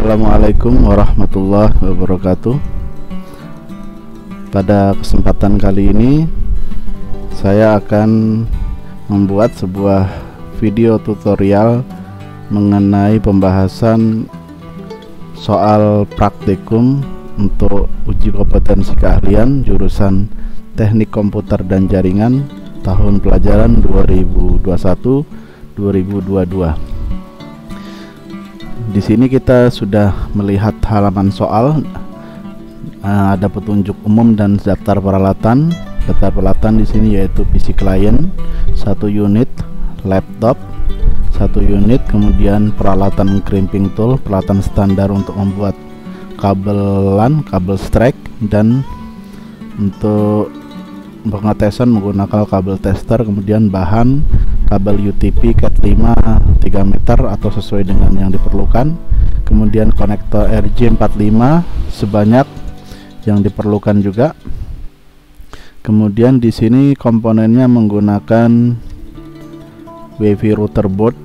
Assalamualaikum warahmatullahi wabarakatuh. Pada kesempatan kali ini saya akan membuat sebuah video tutorial mengenai pembahasan soal praktikum untuk uji kompetensi keahlian jurusan Teknik Komputer dan Jaringan tahun pelajaran 2021-2022. Di sini kita sudah melihat halaman soal, ada petunjuk umum dan daftar peralatan. Daftar peralatan di sini yaitu PC client 1 unit, laptop 1 unit, kemudian peralatan crimping tool, peralatan standar untuk membuat kabel LAN, kabel strike, dan untuk pengetesan menggunakan kabel tester, kemudian bahan kabel UTP Cat 5 3 meter atau sesuai dengan yang diperlukan, kemudian konektor RJ45 sebanyak yang diperlukan juga. Kemudian di sini komponennya menggunakan WiFi router board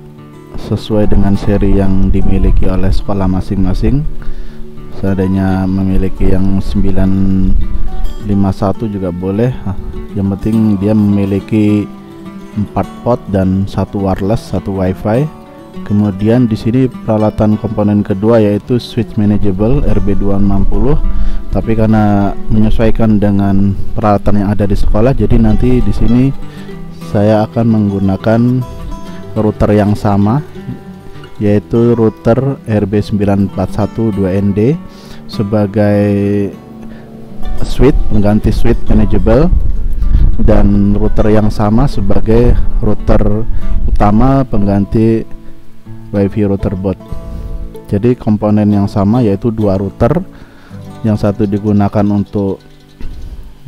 sesuai dengan seri yang dimiliki oleh sekolah masing-masing. Seandainya memiliki yang 951 juga boleh, yang penting dia memiliki 4 port dan 1 wireless, 1 wifi. Kemudian di sini peralatan komponen kedua yaitu switch manageable RB260, tapi karena menyesuaikan dengan peralatan yang ada di sekolah, jadi nanti di sini saya akan menggunakan router yang sama, yaitu router RB941-2ND sebagai switch pengganti switch manageable, dan router yang sama sebagai router utama pengganti WiFi router board. Jadi komponen yang sama yaitu dua router, yang satu digunakan untuk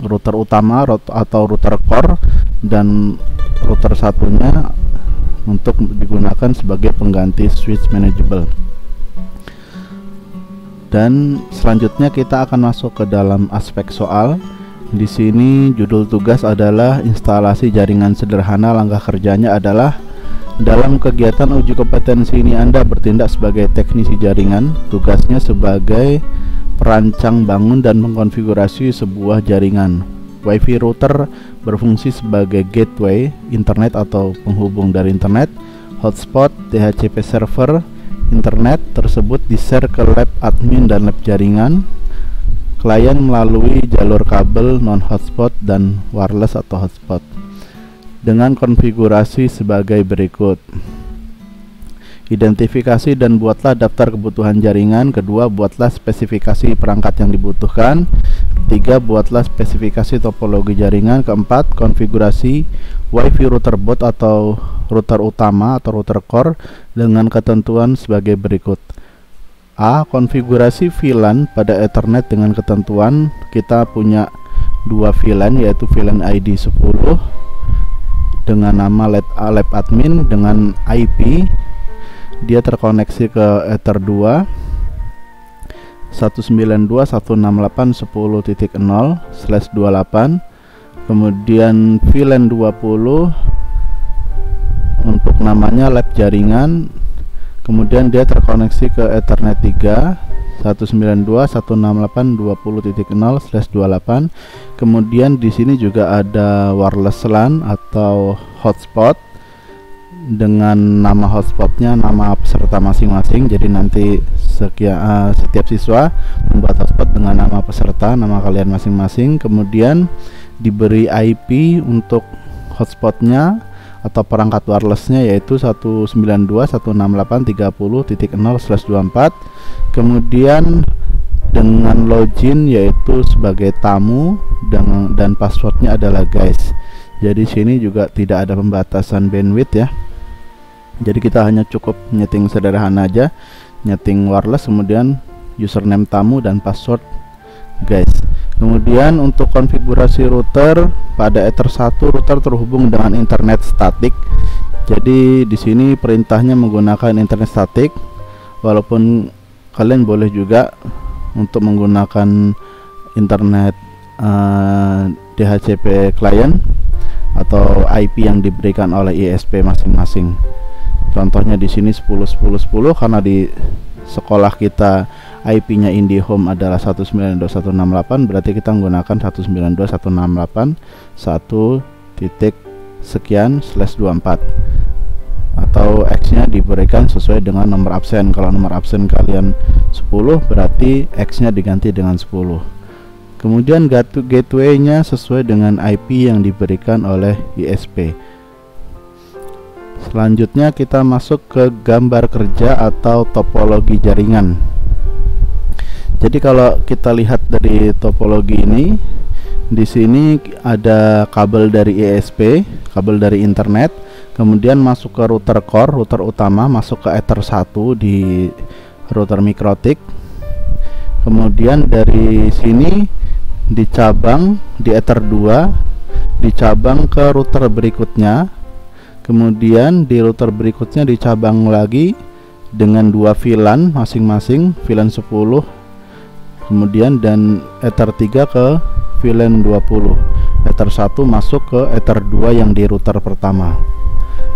router utama atau router core, dan router satunya untuk digunakan sebagai pengganti switch manageable. Dan selanjutnya kita akan masuk ke dalam aspek soal. Di sini judul tugas adalah instalasi jaringan sederhana. Langkah kerjanya adalah dalam kegiatan uji kompetensi ini Anda bertindak sebagai teknisi jaringan. Tugasnya sebagai perancang bangun dan mengkonfigurasi sebuah jaringan. WiFi router berfungsi sebagai gateway internet atau penghubung dari internet. Hotspot DHCP server internet tersebut di-share ke lab admin dan lab jaringan. Klien melalui jalur kabel non-hotspot dan wireless atau hotspot dengan konfigurasi sebagai berikut. Identifikasi dan buatlah daftar kebutuhan jaringan. Kedua, buatlah spesifikasi perangkat yang dibutuhkan. Ketiga, buatlah spesifikasi topologi jaringan. Keempat, konfigurasi WiFi router board atau router utama atau router core dengan ketentuan sebagai berikut. A. Konfigurasi VLAN pada Ethernet dengan ketentuan. Kita punya dua VLAN, yaitu VLAN ID 10 dengan nama lab admin dengan IP dia terkoneksi ke Ether 2 192.168.10.0/28. Kemudian VLAN 20 untuk namanya lab jaringan, kemudian dia terkoneksi ke Ethernet 3 192.168.20.0/28. Kemudian di sini juga ada wireless LAN atau hotspot dengan nama hotspotnya nama peserta masing-masing. Jadi nanti setiap siswa membuat hotspot dengan nama peserta, nama kalian masing-masing. Kemudian diberi IP untuk hotspotnya atau perangkat wirelessnya yaitu 192.168.30.0/24. Kemudian dengan login yaitu sebagai tamu, dan passwordnya adalah guys. Jadi sini juga tidak ada pembatasan bandwidth ya. Jadi kita hanya cukup nyeting sederhana aja, nyeting wireless, kemudian username tamu dan password guys. Kemudian untuk konfigurasi router, pada Ether 1 router terhubung dengan internet statik. Jadi di sini perintahnya menggunakan internet statik, walaupun kalian boleh juga untuk menggunakan internet DHCP client atau IP yang diberikan oleh ISP masing-masing. Contohnya di sini 10 10 10 karena di sekolah kita IP-nya IndiHome adalah 192.168, berarti kita menggunakan 192.168 1 titik sekian slash 24, atau X-nya diberikan sesuai dengan nomor absen. Kalau nomor absen kalian 10, berarti X-nya diganti dengan 10. Kemudian gateway-nya sesuai dengan IP yang diberikan oleh ISP. Selanjutnya kita masuk ke gambar kerja atau topologi jaringan. Jadi kalau kita lihat dari topologi ini, di sini ada kabel dari ISP, kabel dari internet, kemudian masuk ke router core, router utama, masuk ke ether 1 di router mikrotik. Kemudian dari sini dicabang di ether 2, dicabang ke router berikutnya. Kemudian di router berikutnya dicabang lagi dengan 2 VLAN masing-masing, VLAN 10, kemudian dan ether 3 ke VLAN 20. Ether 1 masuk ke ether 2 yang di router pertama.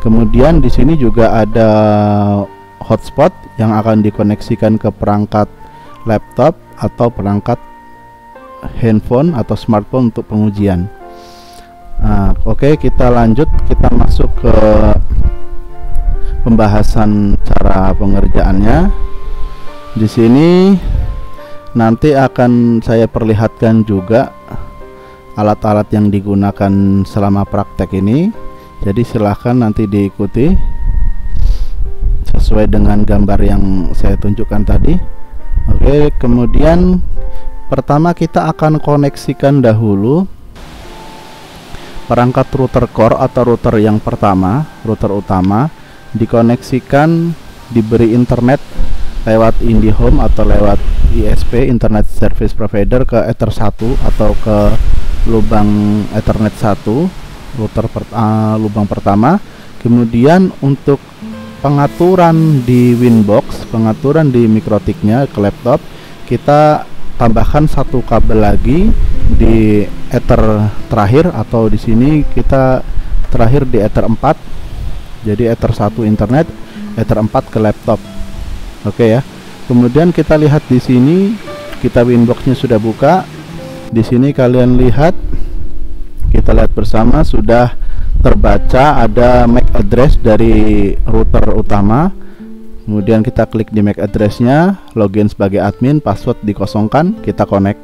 Kemudian di sini juga ada hotspot yang akan dikoneksikan ke perangkat laptop atau perangkat handphone atau smartphone untuk pengujian. Nah, oke, kita lanjut, kita masuk ke pembahasan cara pengerjaannya. Di sini nanti akan saya perlihatkan juga alat-alat yang digunakan selama praktek ini. Jadi silahkan nanti diikuti sesuai dengan gambar yang saya tunjukkan tadi. Oke, kemudian pertama kita akan koneksikan dahulu perangkat router core atau router yang pertama, router utama, dikoneksikan, diberi internet lewat IndiHome atau lewat ISP, Internet Service Provider, ke ether 1 atau ke lubang Ethernet 1, router lubang pertama. Kemudian untuk pengaturan di Winbox, pengaturan di mikrotiknya ke laptop, kita tambahkan satu kabel lagi di ether terakhir, atau di sini kita terakhir di ether 4. Jadi ether 1 internet, ether 4 ke laptop. Oke ya. Kemudian kita lihat di sini, kita Winbox-nya sudah buka. Di sini kalian lihat, kita lihat bersama sudah terbaca ada MAC address dari router utama. Kemudian kita klik di MAC address-nya, login sebagai admin, password dikosongkan, kita connect.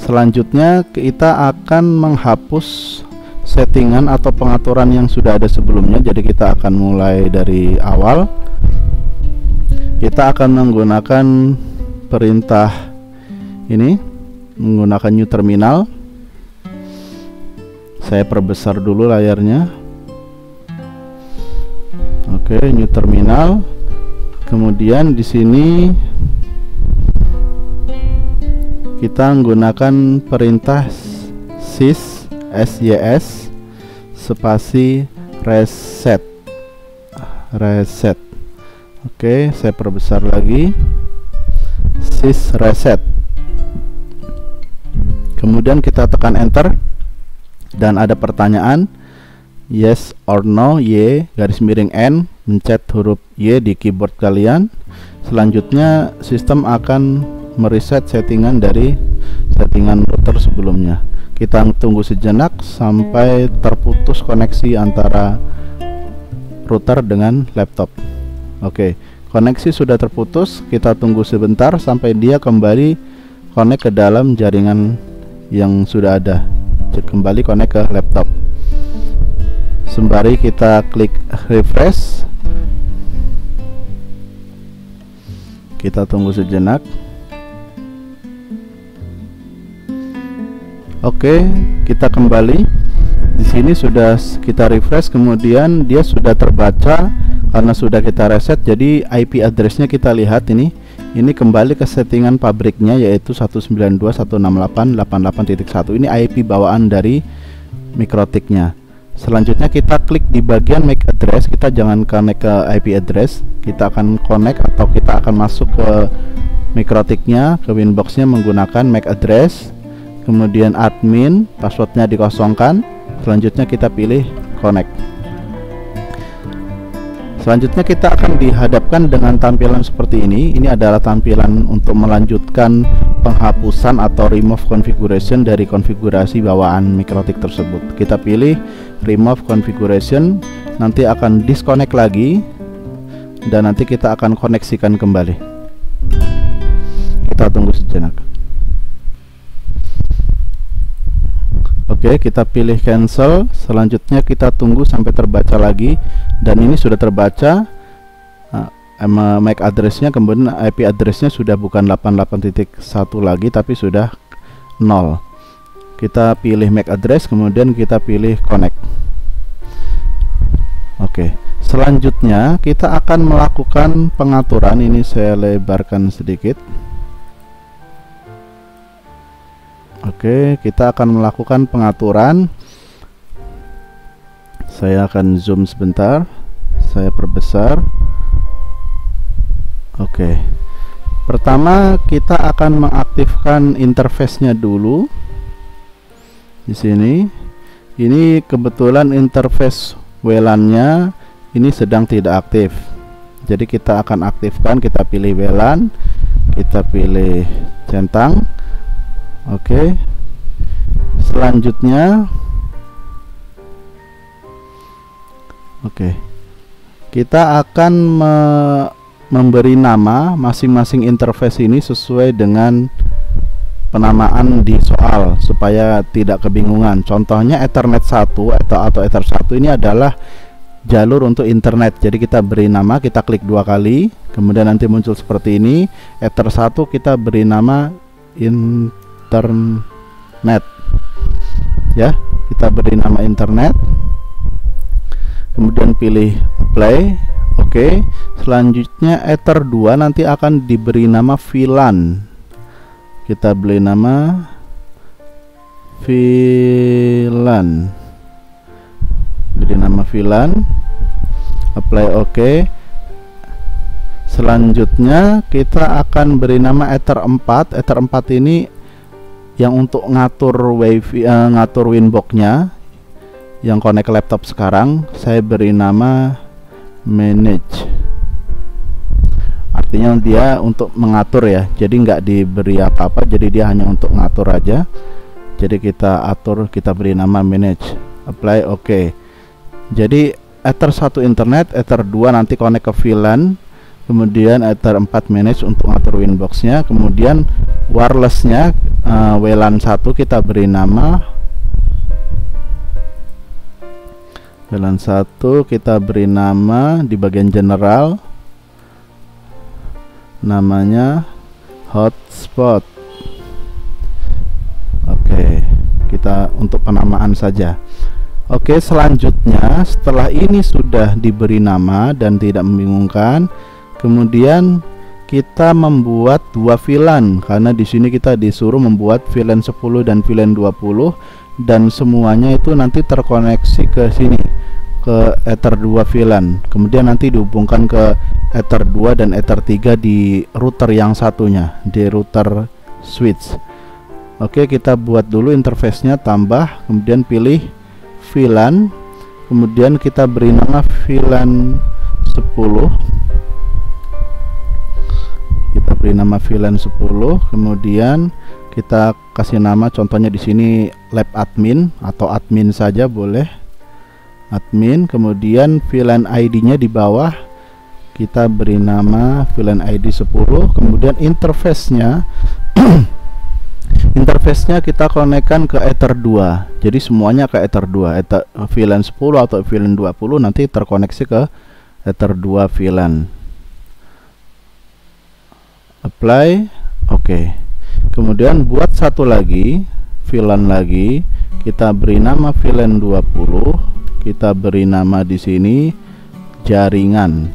Selanjutnya kita akan menghapus settingan atau pengaturan yang sudah ada sebelumnya. Jadi kita akan mulai dari awal. Kita akan menggunakan perintah ini, menggunakan new terminal. Saya perbesar dulu layarnya. Oke, new terminal. Kemudian di sini kita menggunakan perintah sys spasi reset. Oke, saya perbesar lagi, sys reset. Kemudian kita tekan enter dan ada pertanyaan yes or no, y garis miring n, mencet huruf y di keyboard kalian. Selanjutnya sistem akan mereset settingan dari settingan router sebelumnya. Kita tunggu sejenak sampai terputus koneksi antara router dengan laptop. Oke, koneksi sudah terputus. Kita tunggu sebentar sampai dia kembali connect ke dalam jaringan yang sudah ada, kembali connect ke laptop. Sembari kita klik refresh, kita tunggu sejenak. Oke, kita kembali. Di sini sudah kita refresh, kemudian dia sudah terbaca karena sudah kita reset. Jadi IP addressnya kita lihat ini kembali ke settingan pabriknya, yaitu 192.168.88.1. Ini IP bawaan dari mikrotiknya. Selanjutnya kita klik di bagian MAC address. Kita jangan connect ke IP address, kita akan connect atau kita akan masuk ke mikrotiknya, ke Winbox-nya menggunakan MAC address. Kemudian admin, passwordnya dikosongkan. Selanjutnya kita pilih connect. Selanjutnya kita akan dihadapkan dengan tampilan seperti ini. Ini adalah tampilan untuk melanjutkan penghapusan atau remove configuration dari konfigurasi bawaan Mikrotik tersebut. Kita pilih remove configuration, nanti akan disconnect lagi dan nanti kita akan koneksikan kembali. Kita tunggu sejenak. Oke, kita pilih cancel. Selanjutnya kita tunggu sampai terbaca lagi, dan ini sudah terbaca. MAC addressnya, kemudian IP addressnya sudah bukan 88.1 lagi tapi sudah 0. Kita pilih MAC address, kemudian kita pilih connect. Oke, selanjutnya kita akan melakukan pengaturan. Ini saya lebarkan sedikit. Oke, kita akan melakukan pengaturan. Saya akan zoom sebentar, saya perbesar. Oke, pertama kita akan mengaktifkan interface-nya dulu. Di sini, ini kebetulan interface WLAN-nya ini sedang tidak aktif. Jadi kita akan aktifkan. Kita pilih WLAN, kita pilih centang. Oke, selanjutnya kita akan memberi nama masing-masing interface ini sesuai dengan penamaan di soal supaya tidak kebingungan. Contohnya Ethernet 1 atau Ether 1 ini adalah jalur untuk internet. Jadi kita beri nama, kita klik 2 kali, kemudian nanti muncul seperti ini. Ether 1 kita beri nama internet, ya, kita beri nama internet, kemudian pilih apply. Oke, selanjutnya Ether 2 nanti akan diberi nama VLAN. Kita beri nama VLAN, beri nama VLAN, apply. Oke, selanjutnya kita akan beri nama Ether 4. Ether 4 ini yang untuk ngatur wifi, ngatur winbox-nya yang connect laptop sekarang. Saya beri nama manage, artinya dia untuk mengatur ya, jadi nggak diberi apa-apa, jadi dia hanya untuk ngatur aja. Jadi kita atur, kita beri nama manage, apply. Oke, jadi Ether 1 internet, Ether 2 nanti connect ke VLAN, kemudian Ether 4 manage untuk ngatur winbox-nya, kemudian wireless-nya WLAN 1 kita beri nama WLAN 1, kita beri nama di bagian general, namanya hotspot. Oke, kita untuk penamaan saja. Oke, selanjutnya setelah ini sudah diberi nama dan tidak membingungkan, kemudian kita membuat 2 VLAN, karena di sini kita disuruh membuat VLAN 10 dan VLAN 20, dan semuanya itu nanti terkoneksi ke sini, ke Ether 2 VLAN, kemudian nanti dihubungkan ke Ether 2 dan Ether 3 di router yang satunya, di router switch. Oke, kita buat dulu interface-nya, tambah, kemudian pilih VLAN, kemudian kita beri nama VLAN 10. Kita beri nama VLAN 10, kemudian kita kasih nama, contohnya di sini lab admin atau admin saja boleh, admin. Kemudian VLAN ID-nya di bawah kita beri nama VLAN ID 10. Kemudian interface-nya interface-nya kita konekkan ke Ether 2. Jadi semuanya ke Ether 2. VLAN 10 atau VLAN 20 nanti terkoneksi ke Ether 2 VLAN. Apply. Oke. Kemudian buat satu lagi VLAN lagi, kita beri nama VLAN 20. Kita beri nama di sini jaringan.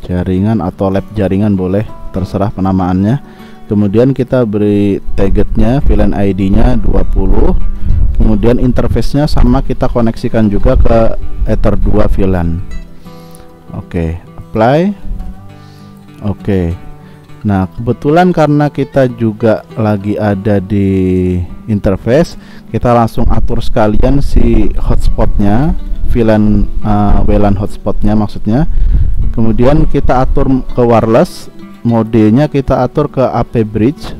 Jaringan atau lab jaringan boleh, terserah penamaannya. Kemudian kita beri targetnya, VLAN ID-nya 20. Kemudian interface-nya sama, kita koneksikan juga ke Ether 2 VLAN. Oke, apply. Oke, nah kebetulan karena kita juga lagi ada di interface, kita langsung atur sekalian si hotspotnya. VLAN WLAN hotspotnya maksudnya. Kemudian kita atur ke wireless, modenya kita atur ke AP bridge,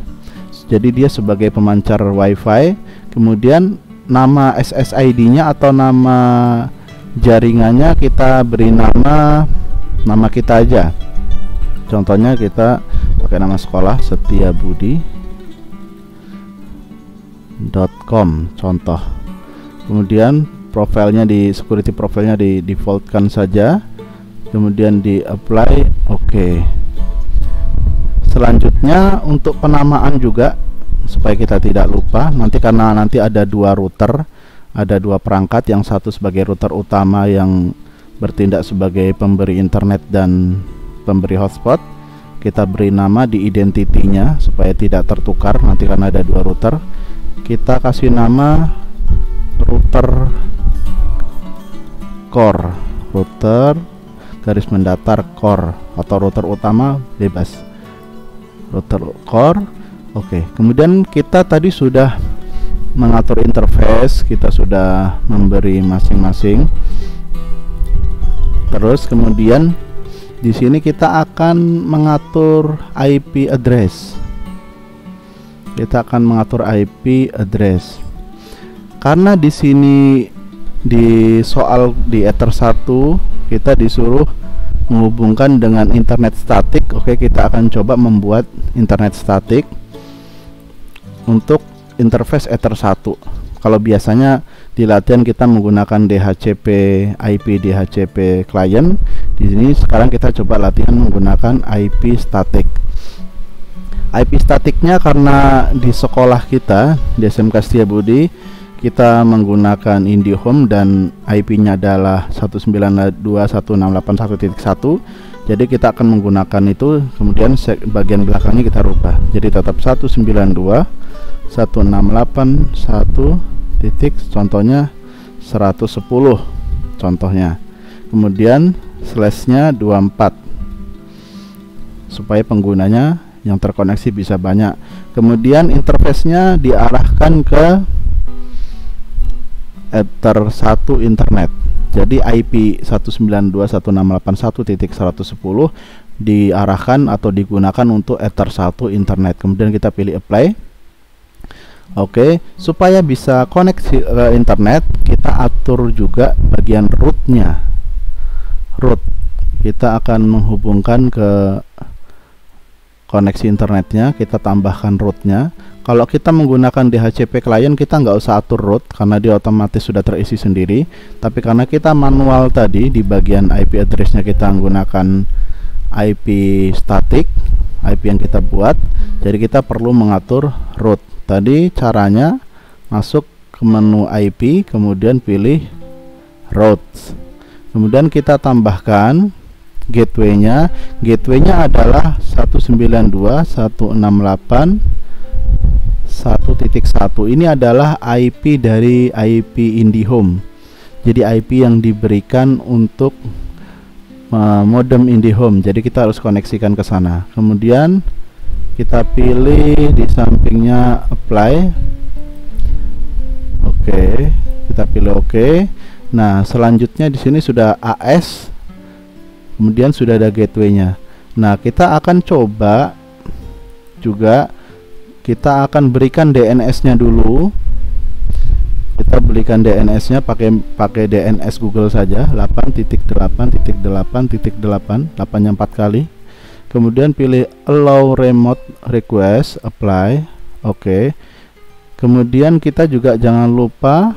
jadi dia sebagai pemancar WiFi. Kemudian nama SSID-nya atau nama jaringannya kita beri nama kita aja. Contohnya kita pakai nama sekolah setiabudi.com contoh. Kemudian profilnya security profilnya di defaultkan saja. Kemudian di apply, oke. Selanjutnya untuk penamaan juga supaya kita tidak lupa nanti, karena nanti ada dua router, ada dua perangkat, yang satu sebagai router utama yang bertindak sebagai pemberi internet dan pemberi hotspot. Kita beri nama di identity-nya supaya tidak tertukar nanti karena ada dua router. Kita kasih nama router core, router garis mendatar core, atau router utama bebas, router core. Oke, kemudian kita tadi sudah mengatur interface, kita sudah memberi masing-masing. Terus kemudian di sini kita akan mengatur IP address. Kita akan mengatur IP address. Karena di sini di soal di Ether 1 kita disuruh menghubungkan dengan internet statik. Oke, kita akan coba membuat internet statik untuk interface Ether 1. Kalau biasanya di latihan kita menggunakan DHCP IP DHCP client, di sini sekarang kita coba latihan menggunakan IP statik. IP statiknya karena di sekolah kita di SMK Setiabudi kita menggunakan IndiHome dan IP-nya adalah 192.168.1.1. Jadi kita akan menggunakan itu, kemudian bagian belakangnya kita rubah. Jadi tetap 192.168.1. contohnya 110 contohnya. Kemudian slashnya 24 supaya penggunanya yang terkoneksi bisa banyak. Kemudian interface-nya diarahkan ke Ether 1 internet. Jadi IP 192.168.1.110 diarahkan atau digunakan untuk Ether 1 internet. Kemudian kita pilih apply. Oke, supaya bisa koneksi ke internet, kita atur juga bagian rootnya. Root, kita akan menghubungkan ke koneksi internetnya, kita tambahkan rootnya. Kalau kita menggunakan DHCP client, kita nggak usah atur root karena dia otomatis sudah terisi sendiri. Tapi karena kita manual tadi, di bagian IP addressnya kita menggunakan IP static, IP yang kita buat, jadi kita perlu mengatur root. Tadi caranya masuk ke menu IP, kemudian pilih routes, kemudian kita tambahkan gateway-nya. Gateway-nya adalah 192.168.1.1. Ini adalah IP dari IP IndiHome. Jadi IP yang diberikan untuk modem IndiHome. Jadi kita harus koneksikan ke sana. Kemudian kita pilih di sampingnya apply. Oke, kita pilih oke. Nah, selanjutnya di sini sudah AS. Kemudian sudah ada gateway-nya. Nah, kita akan coba juga, kita akan berikan DNS-nya dulu. Kita berikan DNS-nya pakai DNS Google saja, 8.8.8.8, 8-nya 4 kali. Kemudian pilih allow remote request, apply. Oke. Kemudian kita juga jangan lupa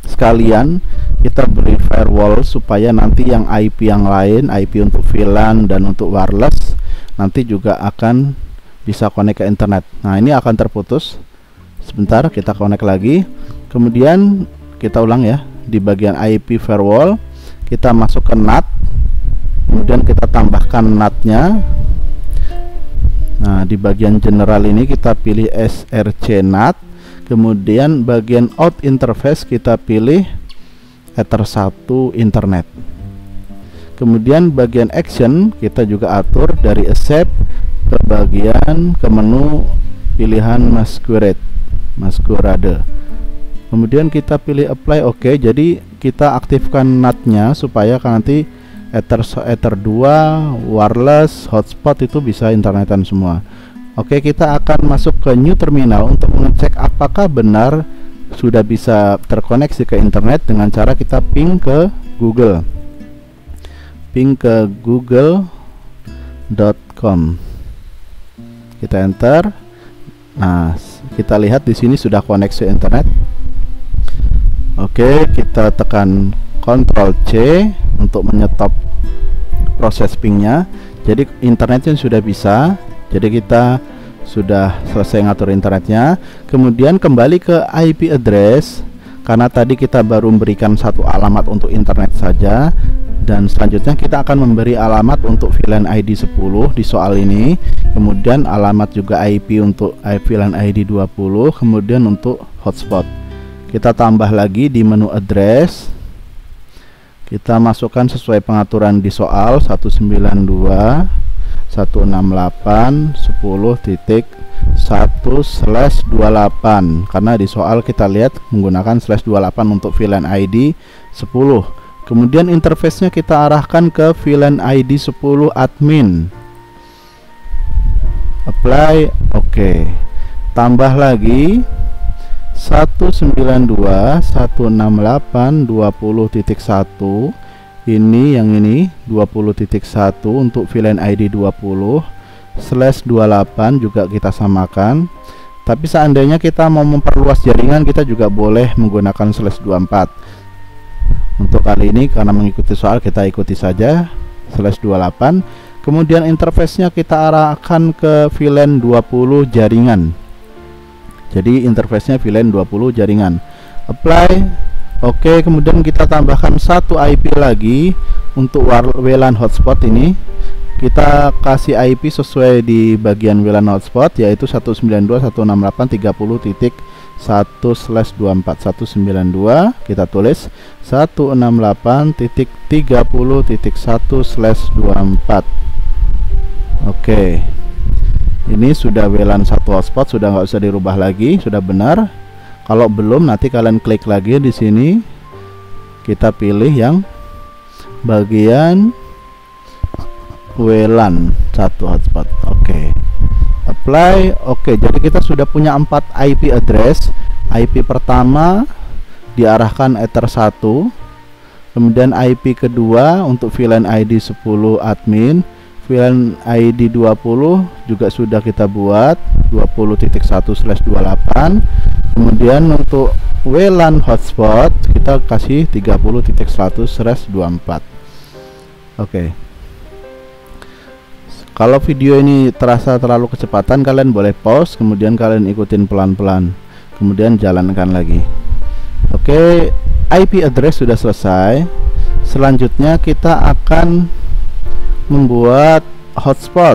sekalian kita beri firewall supaya nanti yang IP yang lain, IP untuk VLAN dan untuk wireless, nanti juga akan bisa connect ke internet. Nah, ini akan terputus. Sebentar, kita connect lagi. Kemudian kita ulang ya, di bagian IP firewall kita masuk ke NAT, kemudian kita tambahkan NAT-nya. Nah, di bagian general ini kita pilih SRC NAT, kemudian bagian out interface kita pilih Ether 1 internet. Kemudian bagian action kita juga atur dari accept ke bagian ke menu pilihan masquerade. Kemudian kita pilih apply, oke. Jadi kita aktifkan NAT-nya supaya nanti Ether 2, wireless, hotspot itu bisa internetan semua. Oke, kita akan masuk ke new terminal untuk mengecek apakah benar sudah bisa terkoneksi ke internet dengan cara kita ping ke Google. Ping ke google.com. Kita enter. Nah, kita lihat di sini sudah koneksi internet. Oke, kita tekan Ctrl C untuk menyetop proses pingnya. Jadi internetnya sudah bisa. Jadi kita sudah selesai ngatur internetnya. Kemudian kembali ke IP address, karena tadi kita baru memberikan satu alamat untuk internet saja. Dan selanjutnya kita akan memberi alamat untuk VLAN ID 10 di soal ini. Kemudian alamat juga IP untuk VLAN ID 20. Kemudian untuk hotspot kita tambah lagi di menu address. Kita masukkan sesuai pengaturan di soal 192.168.10.1/28, karena di soal kita lihat menggunakan /28 untuk VLAN ID 10. Kemudian interface-nya kita arahkan ke VLAN ID 10 admin. Apply, oke. Tambah lagi 192.168.20.1. Ini yang ini 20.1 untuk VLAN ID 20 /28 juga kita samakan. Tapi seandainya kita mau memperluas jaringan, kita juga boleh menggunakan /24. Untuk kali ini karena mengikuti soal, kita ikuti saja /28. Kemudian interface-nya kita arahkan ke VLAN 20 jaringan. Jadi interface-nya VLAN 20 jaringan. Apply, oke. Kemudian kita tambahkan satu IP lagi untuk WLAN hotspot ini. Kita kasih IP sesuai di bagian WLAN hotspot, yaitu 192.168.30.1/24. Kita tulis 168.30.1/24. Oke, ini sudah WLAN satu hotspot, sudah nggak usah dirubah lagi, sudah benar. Kalau belum, nanti kalian klik lagi di sini. Kita pilih yang bagian WLAN satu hotspot. Oke. Apply, oke. Jadi kita sudah punya 4 IP address. IP pertama diarahkan Ether 1. Kemudian IP kedua untuk VLAN ID 10 admin. VLAN ID 20 juga sudah kita buat 20.1/28. Kemudian untuk WLAN hotspot kita kasih 30.100/24. Oke. Kalau video ini terasa terlalu kecepatan, kalian boleh pause, kemudian kalian ikutin pelan-pelan, kemudian jalankan lagi. Oke, IP address sudah selesai. Selanjutnya kita akan membuat hotspot.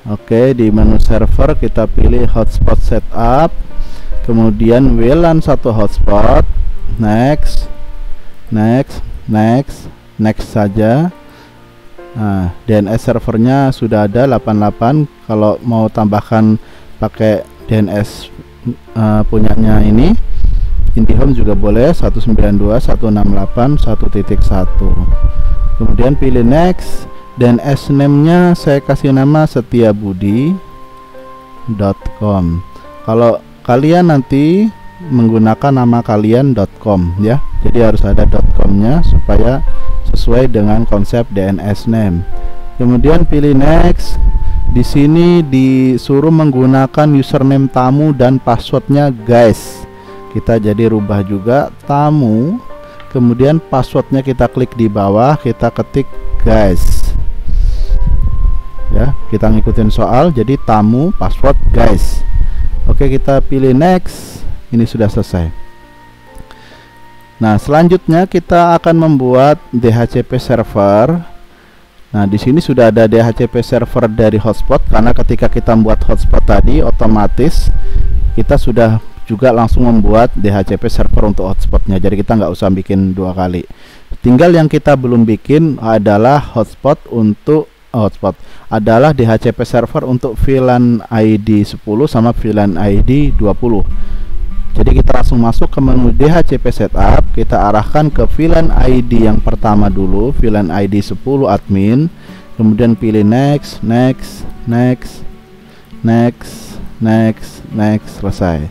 Oke, di menu server kita pilih hotspot setup, kemudian WLAN satu hotspot, next saja. Nah, DNS servernya sudah ada 88. Kalau mau tambahkan pakai DNS punyanya ini IndiHome juga boleh 192.168.1.1. kemudian pilih next. DNS name nya saya kasih nama setiabudi.com. kalau kalian nanti menggunakan nama kalian .com ya, jadi harus ada .com nya supaya sesuai dengan konsep DNS name. Kemudian pilih next. Di sini disuruh menggunakan username tamu dan passwordnya guys. Kita jadi rubah juga tamu, kemudian passwordnya kita klik di bawah, kita ketik guys ya, kita ngikutin soal, jadi tamu password guys. Oke, kita pilih next. Ini sudah selesai. Nah, selanjutnya kita akan membuat DHCP server. Nah, di sini sudah ada DHCP server dari hotspot, karena ketika kita membuat hotspot tadi otomatis kita sudah juga langsung membuat DHCP server untuk hotspotnya, jadi kita nggak usah bikin dua kali. Tinggal yang kita belum bikin adalah hotspot untuk hotspot adalah DHCP server untuk VLAN ID 10 sama VLAN ID 20. Jadi kita langsung masuk ke menu DHCP setup, kita arahkan ke VLAN ID yang pertama dulu, VLAN ID 10 admin, kemudian pilih next, next, next, next, next, next, selesai.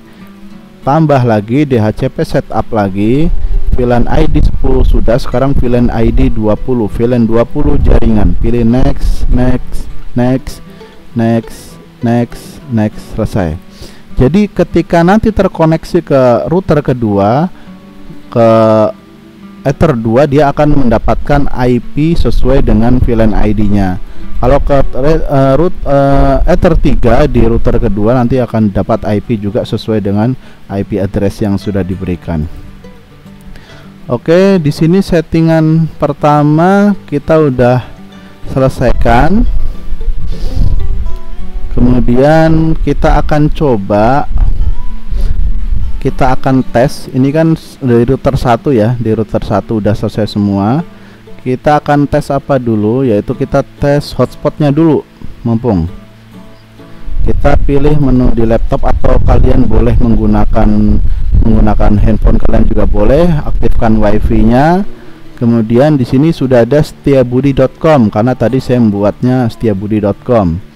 Tambah lagi DHCP setup lagi, VLAN ID 10 sudah, sekarang VLAN ID 20, VLAN 20 jaringan, pilih next, next, next, next, next, next, selesai. Jadi ketika nanti terkoneksi ke router kedua, ke Ether 2, dia akan mendapatkan IP sesuai dengan VLAN ID-nya. Kalau ke Ether 3 di router kedua nanti akan dapat IP juga sesuai dengan IP address yang sudah diberikan. Oke, di sini settingan pertama kita udah selesaikan. Kemudian kita akan coba, kita akan tes. Ini kan dari router 1 ya, di router 1 udah selesai semua. Kita akan tes apa dulu, yaitu kita tes hotspotnya dulu. Mumpung kita pilih menu di laptop, atau kalian boleh menggunakan handphone kalian juga boleh. Aktifkan wifi nya. Kemudian di sini sudah ada setiabudi.com, karena tadi saya membuatnya setiabudi.com.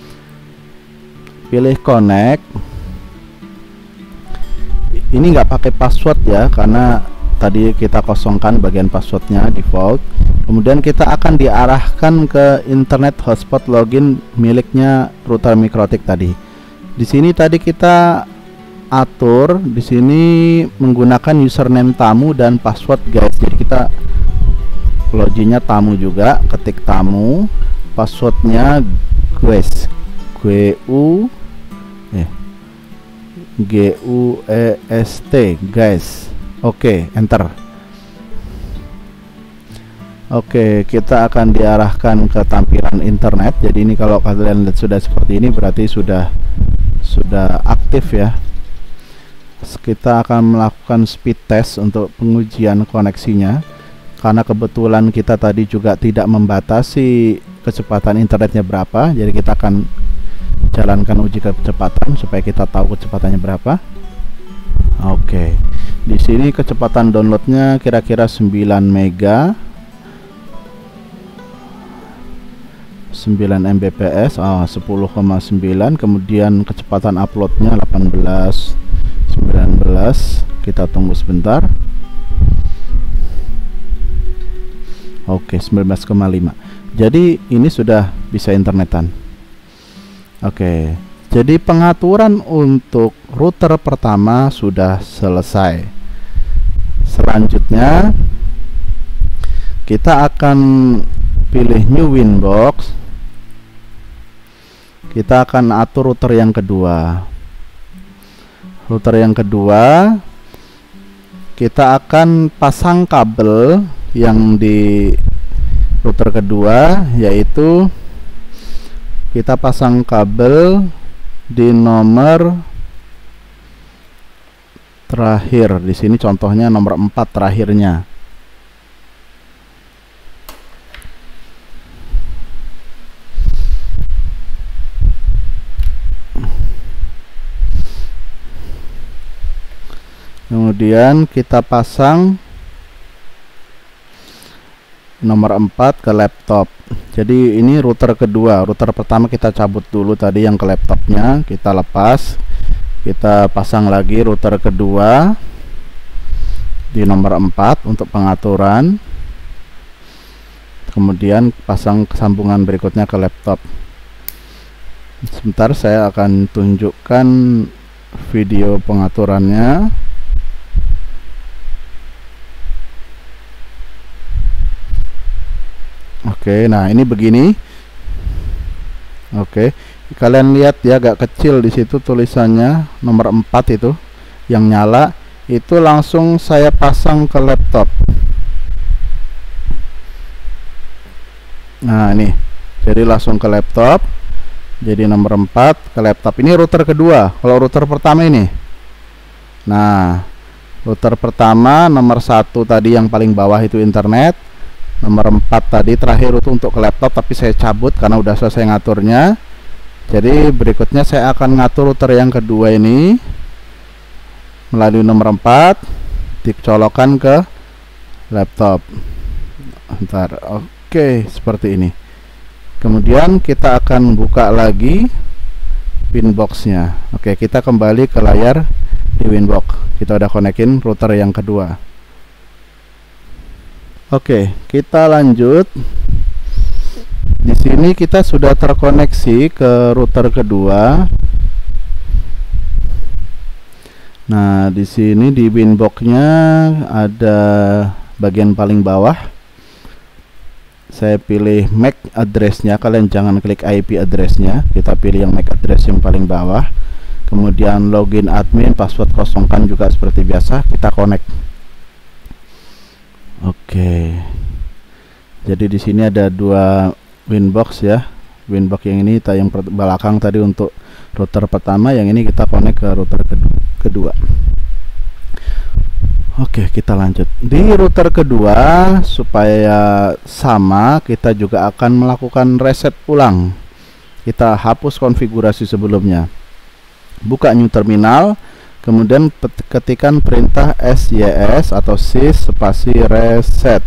Pilih connect. Ini nggak pakai password ya, karena tadi kita kosongkan bagian passwordnya default. Kemudian kita akan diarahkan ke internet hotspot login miliknya router Mikrotik tadi. Di sini tadi kita atur di sini menggunakan username tamu dan password guys. Jadi kita loginnya tamu juga, ketik tamu, passwordnya guys, GUEST guys. Oke, enter. Oke, kita akan diarahkan ke tampilan internet. Jadi ini kalau kalian lihat sudah seperti ini, berarti sudah aktif ya. Kita akan melakukan speed test untuk pengujian koneksinya, karena kebetulan kita tadi juga tidak membatasi kecepatan internetnya berapa. Jadi kita akan jalankan uji kecepatan supaya kita tahu kecepatannya berapa. Oke, di sini kecepatan downloadnya kira-kira 9 mega, 9 Mbps, 10,9. Kemudian kecepatan uploadnya 18, 19. Kita tunggu sebentar. Oke, 19,5. Jadi ini sudah bisa internetan. Oke, jadi pengaturan untuk router pertama sudah selesai. Selanjutnya kita akan pilih new Winbox. Kita akan atur router yang kedua. Router yang kedua kita akan pasang kabel yang di router kedua, yaitu kita pasang kabel di nomor terakhir. Di sini contohnya nomor 4 terakhirnya. Kemudian kita pasang nomor 4 ke laptop. Jadi ini router kedua. Router pertama kita cabut dulu tadi yang ke laptopnya, kita lepas. Kita pasang lagi router kedua di nomor 4 untuk pengaturan. Kemudian pasang sambungan berikutnya ke laptop. Sebentar, saya akan tunjukkan video pengaturannya. Oke, nah ini begini. Oke, kalian lihat ya, agak kecil di situ tulisannya nomor 4 itu yang nyala. Itu langsung saya pasang ke laptop. Nah ini, jadi langsung ke laptop. Jadi nomor 4 ke laptop. Ini router kedua. Kalau router pertama ini, nah router pertama nomor 1 tadi yang paling bawah itu internet. nomor 4 tadi terakhir itu untuk ke laptop, tapi saya cabut karena udah selesai ngaturnya. Jadi berikutnya saya akan ngatur router yang kedua ini melalui nomor 4, dicolokan ke laptop. Ntar, oke, seperti ini. Kemudian kita akan buka lagi Winbox-nya. Oke, kita kembali ke layar di Winbox. Kita udah konekin router yang kedua. Oke, kita lanjut. Di sini kita sudah terkoneksi ke router kedua. Nah, di sini di Winbox-nya ada bagian paling bawah. Saya pilih MAC address-nya. Kalian jangan klik IP address-nya. Kita pilih yang MAC address yang paling bawah. Kemudian login admin, password kosongkan juga seperti biasa. Kita connect. Oke. Jadi di sini ada dua Winbox ya. Winbox yang ini yang belakang tadi untuk router pertama, yang ini kita connect ke router kedua. Oke, kita lanjut. Di router kedua, supaya sama, kita juga akan melakukan reset ulang. Kita hapus konfigurasi sebelumnya. Buka new terminal, kemudian ketikkan perintah sys atau sys spasi reset.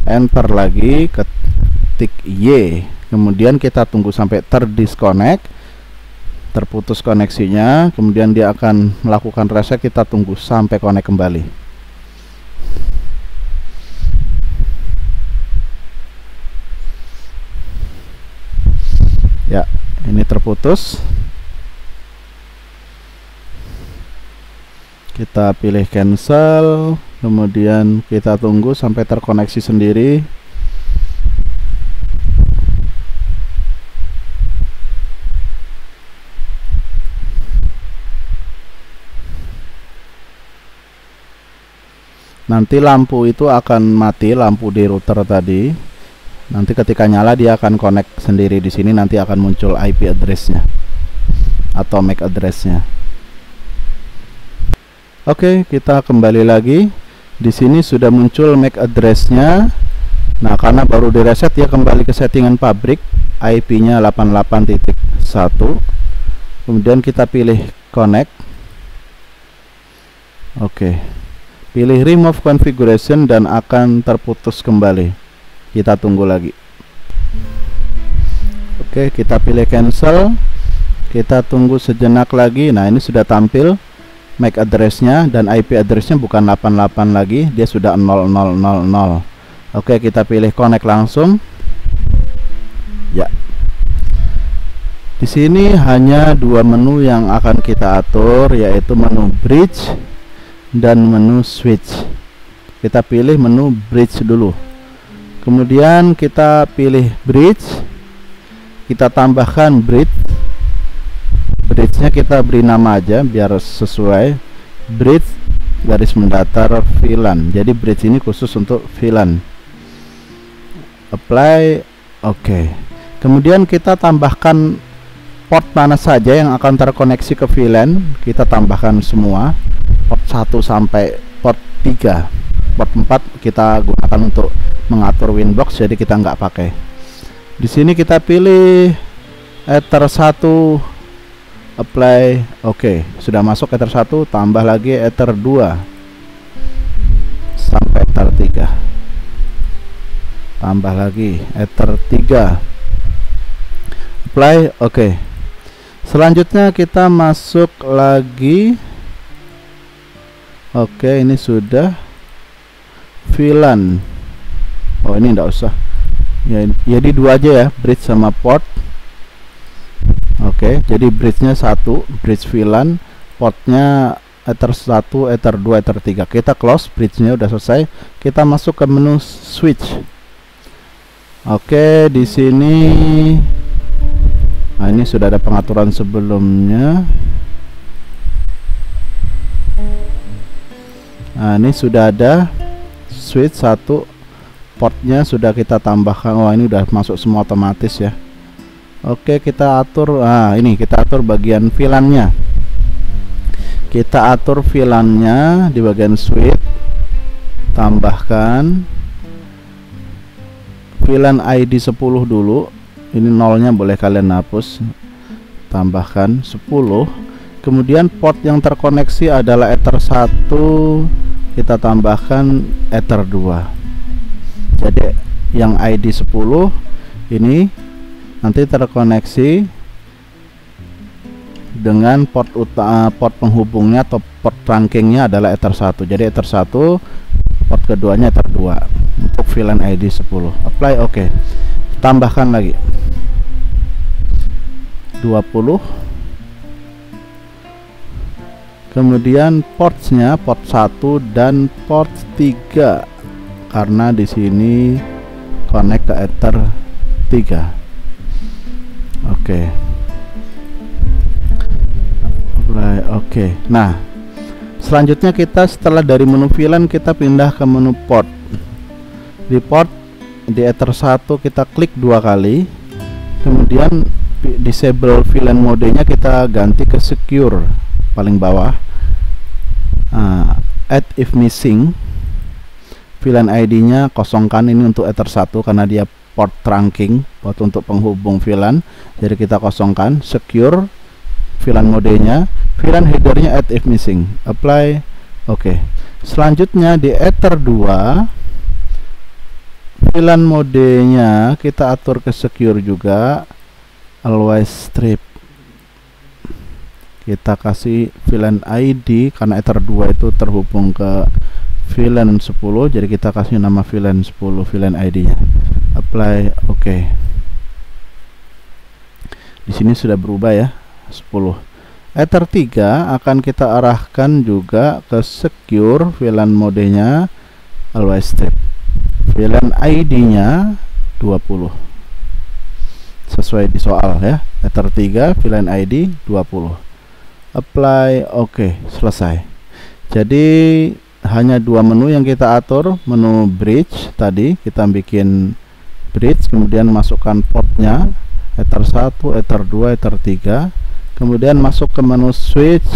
Enter lagi, ketik Y. Kemudian kita tunggu sampai terdisconnect, terputus koneksinya, kemudian dia akan melakukan reset. Kita tunggu sampai connect kembali. Ya, ini terputus. Kita pilih cancel, kemudian kita tunggu sampai terkoneksi sendiri. Nanti lampu itu akan mati, lampu di router tadi. Nanti ketika nyala dia akan connect sendiri. Di sini nanti akan muncul IP address-nya atau MAC address-nya. Oke, kita kembali lagi. Di sini sudah muncul MAC address-nya. Nah, karena baru direset dia kembali ke settingan pabrik, IP-nya 88.1. Kemudian kita pilih connect. Oke. Pilih remove configuration dan akan terputus kembali. Kita tunggu lagi. Oke, kita pilih cancel. Kita tunggu sejenak lagi. Nah, ini sudah tampil MAC address-nya dan IP address-nya bukan 88 lagi, dia sudah 0000. Oke, kita pilih connect langsung. Ya. Di sini hanya dua menu yang akan kita atur, yaitu menu bridge dan menu switch. Kita pilih menu bridge dulu. Kemudian kita pilih bridge. Kita tambahkan bridge. Bridge-nya kita beri nama aja biar sesuai. Bridge garis mendatar VLAN. Jadi bridge ini khusus untuk VLAN. Apply. Oke. Kemudian kita tambahkan port mana saja yang akan terkoneksi ke VLAN. Kita tambahkan semua. Port 1 sampai port 3. Port 4 kita gunakan untuk mengatur Winbox, jadi kita nggak pakai. Di sini kita pilih Ether 1, apply. Oke, sudah masuk Ether 1, tambah lagi Ether 2 sampai Ether 3. Tambah lagi Ether 3. Apply. Oke. Selanjutnya kita masuk lagi. Oke, ini sudah VLAN. Oh, ini enggak usah. Ya, jadi dua aja ya, bridge sama port. Oke, jadi bridge-nya 1, bridge VLAN, portnya Ether 1, Ether 2, Ether 3. Kita close, bridge-nya udah selesai. Kita masuk ke menu switch. Oke, di sini nah ini sudah ada pengaturan sebelumnya. Nah, ini sudah ada switch 1, portnya sudah kita tambahkan. Oh, ini udah masuk semua otomatis ya. Oke, kita atur. Nah, ini kita atur bagian VLAN-nya. Kita atur VLAN-nya di bagian switch. Tambahkan. VLAN ID 10 dulu. Ini nolnya boleh kalian hapus, tambahkan 10. Kemudian port yang terkoneksi adalah Ether 1, kita tambahkan Ether 2. Jadi yang ID 10 ini nanti terkoneksi dengan port penghubungnya atau port trunkingnya adalah Ether 1. Jadi Ether 1, port keduanya Ether 2 untuk VLAN ID 10. Apply, oke. Tambahkan lagi 20. Kemudian portsnya port 1 dan port 3 karena di sini connect ke Ether 3. Oke. Oke. Nah, selanjutnya kita setelah dari menu VLAN kita pindah ke menu port. Di port di Ether 1 kita klik 2 kali. Kemudian disable VLAN modenya kita ganti ke secure paling bawah. Add if missing. VLAN ID-nya kosongkan, ini untuk Ether 1 karena dia port trunking, port untuk penghubung VLAN. Jadi kita kosongkan. Secure VLAN modenya, VLAN headernya add if missing. Apply, oke. Selanjutnya di Ether 2 VLAN modenya kita atur ke secure juga, always strip. Kita kasih VLAN ID karena Ether 2 itu terhubung ke VLAN 10, jadi kita kasih nama VLAN 10 VLAN ID-nya. Apply, oke. Di sini sudah berubah ya, 10. Ether 3 akan kita arahkan juga ke secure VLAN modenya, always strip. VLAN ID-nya 20. Sesuai di soal ya. Ether 3 VLAN ID 20. Apply, oke, selesai. Jadi hanya dua menu yang kita atur. Menu bridge tadi kita bikin bridge, kemudian masukkan portnya Ether 1, Ether 2, Ether 3. Kemudian masuk ke menu switch.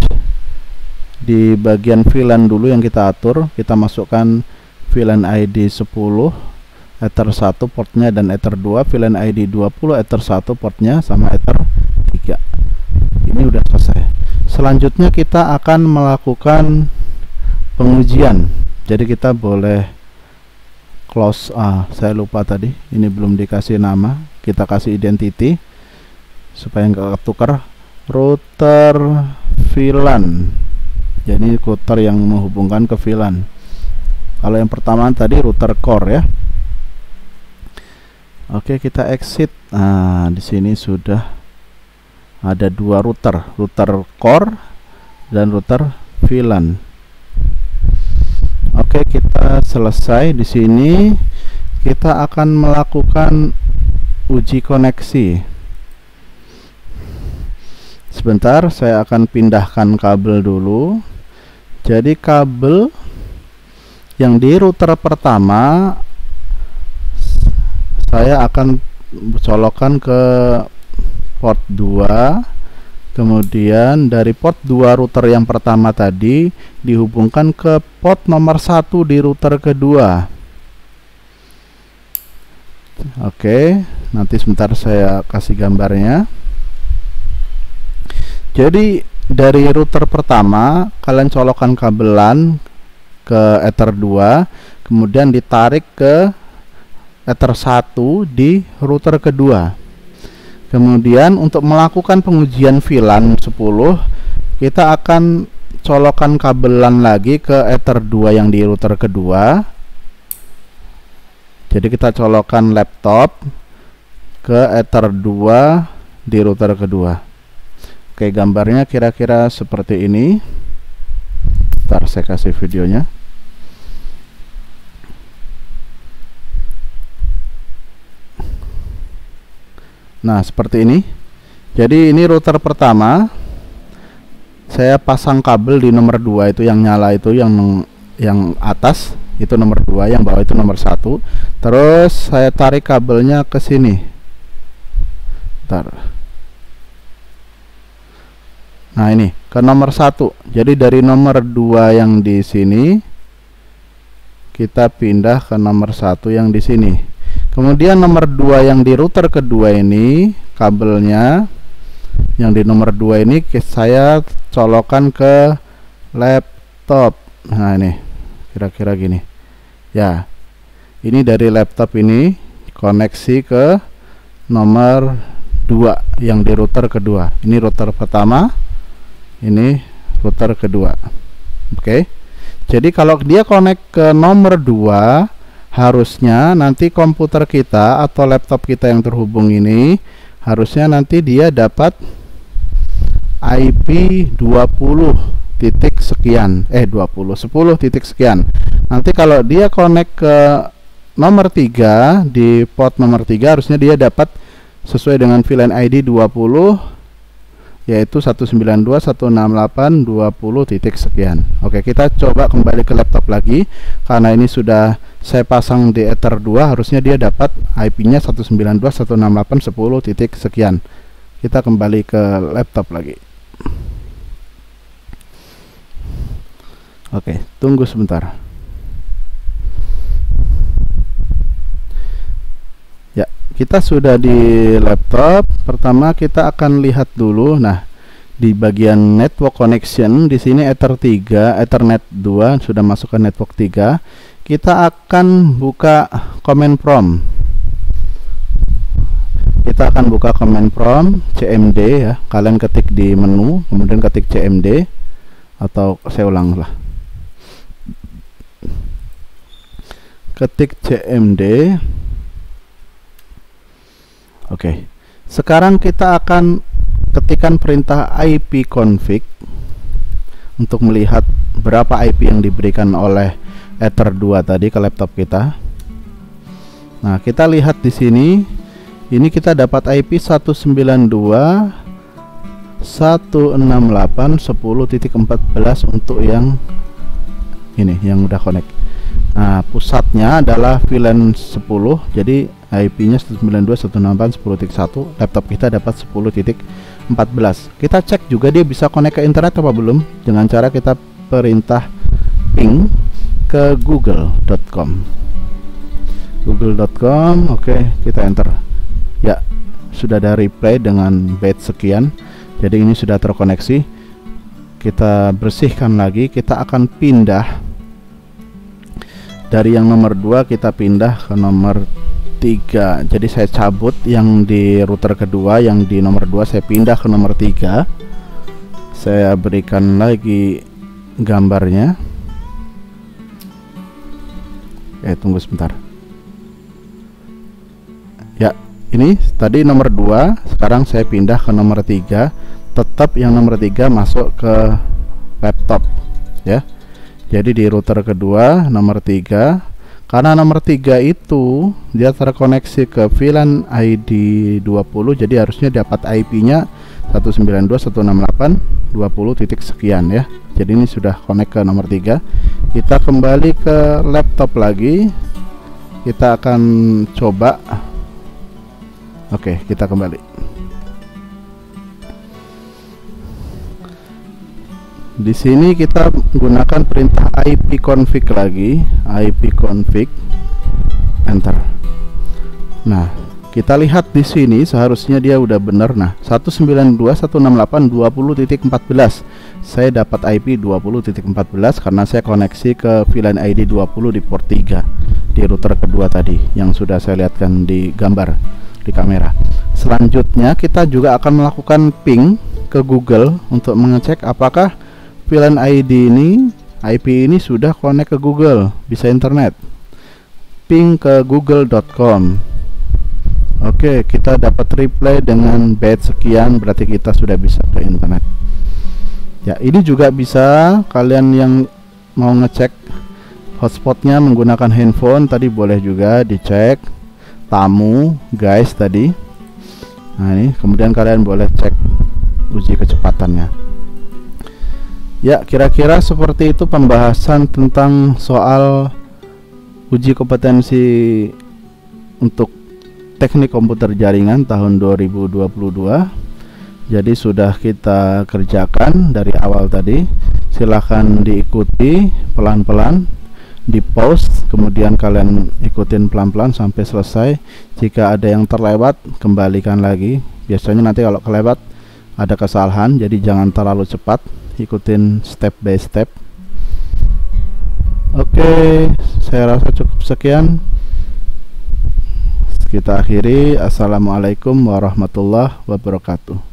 Di bagian VLAN dulu yang kita atur, kita masukkan VLAN ID 10 Ether 1 portnya dan Ether 2, VLAN ID 20 Ether 1 portnya sama Ether 3. Ini udah selesai. Selanjutnya kita akan melakukan pengujian. Jadi kita boleh close. Saya lupa tadi, ini belum dikasih nama. Kita kasih identity supaya nggak ketukar. Router VLAN. Jadi router yang menghubungkan ke VLAN. Kalau yang pertama tadi router core ya. Oke, kita exit. Di sini sudah ada dua router core dan router VLAN. Oke, kita selesai. Di sini kita akan melakukan uji koneksi. Sebentar, saya akan pindahkan kabel dulu. Jadi kabel yang di router pertama saya akan colokkan ke port 2. Kemudian dari port 2 router yang pertama tadi dihubungkan ke port nomor 1 di router kedua. Oke, nanti sebentar saya kasih gambarnya. Jadi dari router pertama kalian colokkan kabel LAN ke Ether 2, kemudian ditarik ke Ether 1 di router kedua. Kemudian untuk melakukan pengujian VLAN 10, kita akan colokkan kabel LAN lagi ke Ether 2 yang di router kedua. Jadi kita colokkan laptop ke Ether 2 di router kedua. Oke, gambarnya kira-kira seperti ini. Ntar saya kasih videonya. Nah, seperti ini. Jadi ini router pertama. Saya pasang kabel di nomor 2 itu yang nyala itu, yang atas itu nomor 2, yang bawah itu nomor 1. Terus saya tarik kabelnya ke sini. Bentar. Nah, ini ke nomor 1. Jadi dari nomor 2 yang di sini kita pindah ke nomor 1 yang di sini. Kemudian nomor 2 yang di router kedua ini, kabelnya yang di nomor 2 ini saya colokan ke laptop. Nah, ini kira-kira gini ya. Ini dari laptop ini koneksi ke nomor 2 yang di router kedua. Ini router pertama, ini router kedua. Oke. Jadi kalau dia connect ke nomor 2, harusnya nanti komputer kita atau laptop kita yang terhubung ini harusnya nanti dia dapat IP 20 titik sekian, 10 titik sekian. Nanti kalau dia connect ke nomor 3, di port nomor 3 harusnya dia dapat sesuai dengan VLAN ID 20, yaitu 192.168.20 titik sekian. Oke, kita coba kembali ke laptop lagi. Karena ini sudah saya pasang di Ether 2, harusnya dia dapat IP-nya 192.168.10 titik sekian. Kita kembali ke laptop lagi. Oke, tunggu sebentar. Ya, kita sudah di laptop. Pertama kita akan lihat dulu. Nah, di bagian network connection di sini Ethernet 2 sudah masuk ke network 3. Kita akan buka command prompt. Kita akan buka command prompt cmd ya. Kalian ketik di menu, kemudian ketik cmd, atau saya ulang lah. Ketik cmd. Oke. Sekarang kita akan ketikkan perintah ipconfig untuk melihat berapa IP yang diberikan oleh Ether 2 tadi ke laptop kita. Nah, kita lihat di sini. Ini kita dapat IP 192.168.10.14 untuk yang ini yang udah connect. Nah, pusatnya adalah VLAN 10, jadi IP-nya 192.168.10.1. Laptop kita dapat 10.14. Kita cek juga dia bisa connect ke internet apa belum dengan cara kita perintah ping ke google.com. google.com. Oke, kita enter. Ya, sudah ada reply dengan byte sekian. Jadi ini sudah terkoneksi. Kita bersihkan lagi. Kita akan pindah dari yang nomor 2, kita pindah ke nomor 3. Jadi saya cabut yang di router kedua, yang di nomor 2 saya pindah ke nomor 3. Saya berikan lagi gambarnya. Tunggu sebentar. Ya, ini tadi nomor 2, sekarang saya pindah ke nomor 3. Tetap yang nomor 3 masuk ke laptop ya. Jadi di router kedua nomor 3, karena nomor 3 itu dia terkoneksi ke VLAN ID 20, jadi harusnya dapat IP-nya 192.168.20 titik sekian ya. Jadi ini sudah connect ke nomor 3. Kita kembali ke laptop lagi. Kita akan coba. Oke, kita kembali. Di sini kita gunakan perintah ipconfig lagi, ipconfig, enter. Nah, kita lihat di sini seharusnya dia udah benar. Nah, 192.168.20.14. Saya dapat IP 20.14 karena saya koneksi ke VLAN ID 20 di port 3 di router kedua tadi yang sudah saya lihatkan di gambar di kamera. Selanjutnya kita juga akan melakukan ping ke Google untuk mengecek apakah VLAN ID ini, IP ini sudah connect ke Google, bisa internet. Ping ke google.com. Oke, kita dapat reply dengan byte sekian, berarti kita sudah bisa ke internet. Ya, ini juga bisa kalian yang mau ngecek hotspotnya menggunakan handphone tadi boleh juga dicek. Tamu, guys tadi. Nah, ini kemudian kalian boleh cek uji kecepatannya. Ya, kira-kira seperti itu pembahasan tentang soal uji kompetensi untuk teknik komputer jaringan tahun 2022. Jadi sudah kita kerjakan dari awal tadi. Silahkan diikuti pelan-pelan di pause, kemudian kalian ikutin pelan-pelan sampai selesai. Jika ada yang terlewat, kembalikan lagi. Biasanya nanti kalau kelewat ada kesalahan, jadi jangan terlalu cepat, ikutin step by step. Oke, saya rasa cukup sekian. Kita akhiri. Assalamualaikum warahmatullahi wabarakatuh.